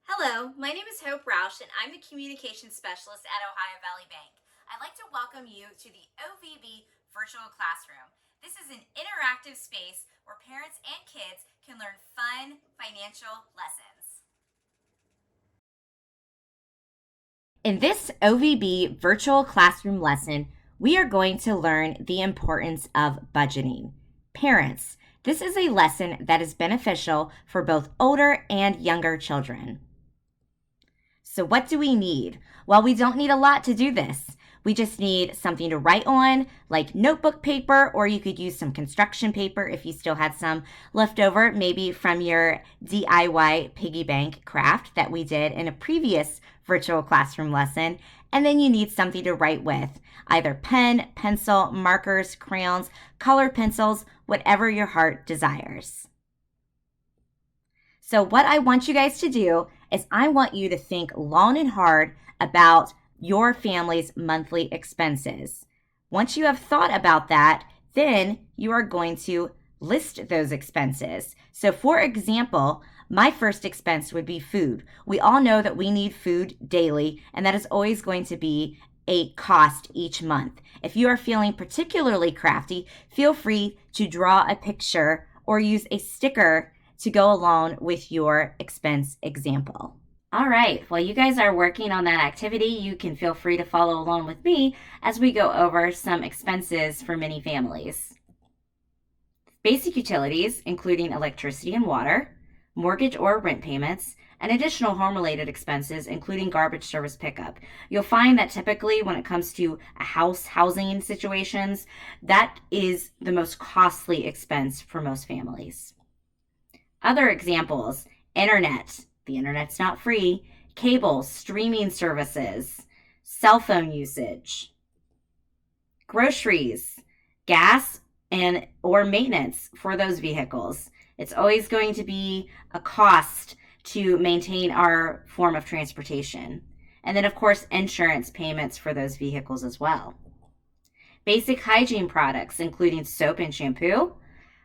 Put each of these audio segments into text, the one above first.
Hello, my name is Hope Roush, and I'm the Communications Specialist at Ohio Valley Bank. I'd like to welcome you to the OVB Virtual Classroom. This is an interactive space where parents and kids can learn fun financial lessons. In this OVB Virtual Classroom lesson, we are going to learn the importance of budgeting. Parents, this is a lesson that is beneficial for both older and younger children. So what do we need? Well, we don't need a lot to do this. We just need something to write on, like notebook paper, or you could use some construction paper if you still had some left over, maybe from your DIY piggy bank craft that we did in a previous virtual classroom lesson. And then you need something to write with, either pen, pencil, markers, crayons, color pencils, whatever your heart desires. So what I want you guys to do is I want you to think long and hard about your family's monthly expenses. Once you have thought about that, then you are going to list those expenses. So for example, my first expense would be food. We all know that we need food daily, and that is always going to be a cost each month. If you are feeling particularly crafty, feel free to draw a picture or use a sticker to go along with your expense example. All right, while you guys are working on that activity, you can feel free to follow along with me as we go over some expenses for many families. Basic utilities, including electricity and water, mortgage or rent payments, and additional home-related expenses, including garbage service pickup. You'll find that typically when it comes to housing situations, that is the most costly expense for most families. Other examples, internet. The internet's not free. Cable, streaming services, cell phone usage, groceries, gas, and or maintenance for those vehicles. It's always going to be a cost to maintain our form of transportation. And then, of course, insurance payments for those vehicles as well. Basic hygiene products, including soap and shampoo.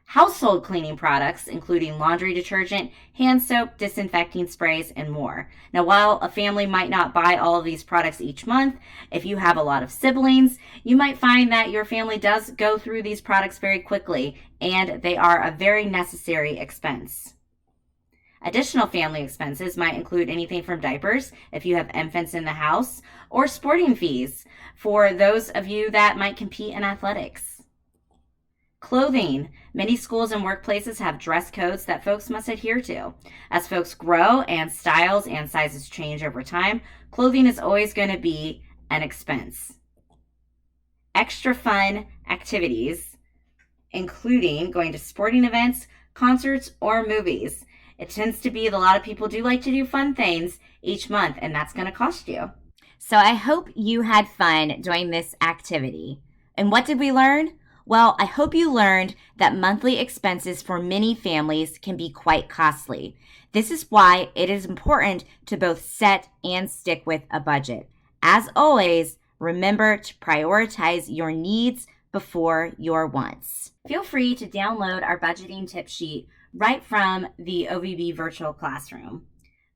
Household cleaning products, including laundry detergent, hand soap, disinfecting sprays, and more. Now, while a family might not buy all of these products each month, if you have a lot of siblings, you might find that your family does go through these products very quickly, and they are a very necessary expense. Additional family expenses might include anything from diapers, if you have infants in the house, or sporting fees for those of you that might compete in athletics. Clothing. Many schools and workplaces have dress codes that folks must adhere to. As folks grow and styles and sizes change over time, clothing is always going to be an expense. Extra fun activities, including going to sporting events, concerts, or movies. It tends to be that a lot of people do like to do fun things each month, and that's going to cost you. So I hope you had fun doing this activity. And what did we learn? Well, I hope you learned that monthly expenses for many families can be quite costly. This is why it is important to both set and stick with a budget. As always, remember to prioritize your needs before your wants. Feel free to download our budgeting tip sheet right from the OVB Virtual Classroom.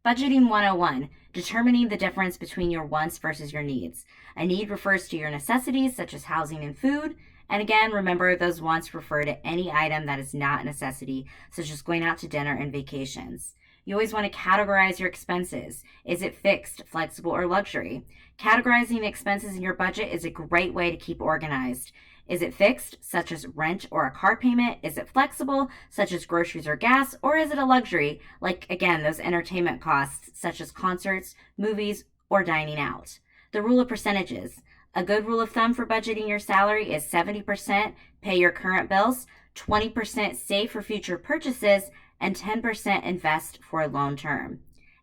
Budgeting 101, determining the difference between your wants versus your needs. A need refers to your necessities such as housing and food. And again, remember those wants refer to any item that is not a necessity, such as going out to dinner and vacations. You always want to categorize your expenses. Is it fixed, flexible, or luxury? Categorizing the expenses in your budget is a great way to keep organized. Is it fixed, such as rent or a car payment? Is it flexible, such as groceries or gas? Or is it a luxury, like, again, those entertainment costs, such as concerts, movies, or dining out? The rule of percentages. A good rule of thumb for budgeting your salary is 70% pay your current bills, 20% save for future purchases, and 10% invest for long term.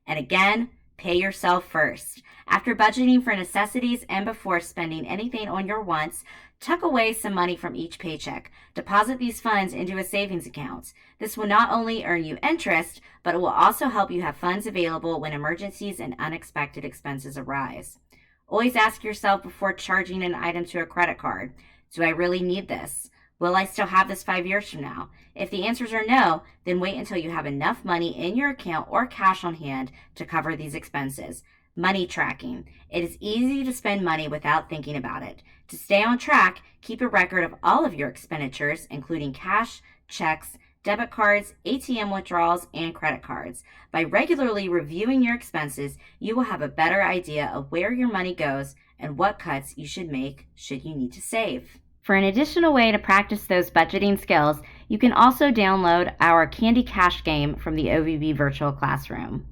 And again, pay yourself first. After budgeting for necessities and before spending anything on your wants, tuck away some money from each paycheck. Deposit these funds into a savings account. This will not only earn you interest, but it will also help you have funds available when emergencies and unexpected expenses arise. Always ask yourself before charging an item to a credit card, do I really need this? Will I still have this 5 years from now? If the answers are no, then wait until you have enough money in your account or cash on hand to cover these expenses. Money tracking. It is easy to spend money without thinking about it. To stay on track, keep a record of all of your expenditures, including cash, checks, debit cards, ATM withdrawals, and credit cards. By regularly reviewing your expenses, you will have a better idea of where your money goes and what cuts you should make should you need to save. For an additional way to practice those budgeting skills, you can also download our Candy Cash game from the OVB virtual classroom.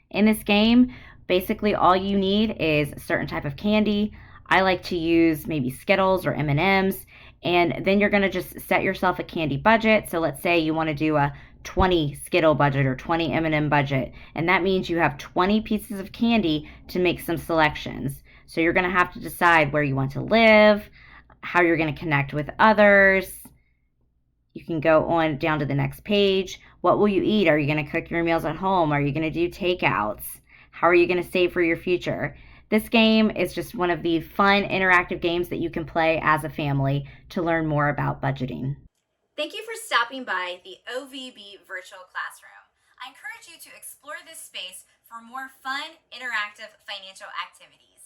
In this game, basically all you need is a certain type of candy. I like to use maybe Skittles or M&Ms, and then you're going to just set yourself a candy budget. So let's say you want to do a 20 Skittle budget or 20 M&M budget, and that means you have 20 pieces of candy to make some selections. So you're going to have to decide where you want to live, how you're going to connect with others. You can go on down to the next page. What will you eat? Are you going to cook your meals at home? Are you going to do takeouts? How are you going to save for your future? This game is just one of the fun interactive games that you can play as a family to learn more about budgeting. Thank you for stopping by the OVB virtual classroom. I encourage you to explore this space for more fun, interactive financial activities.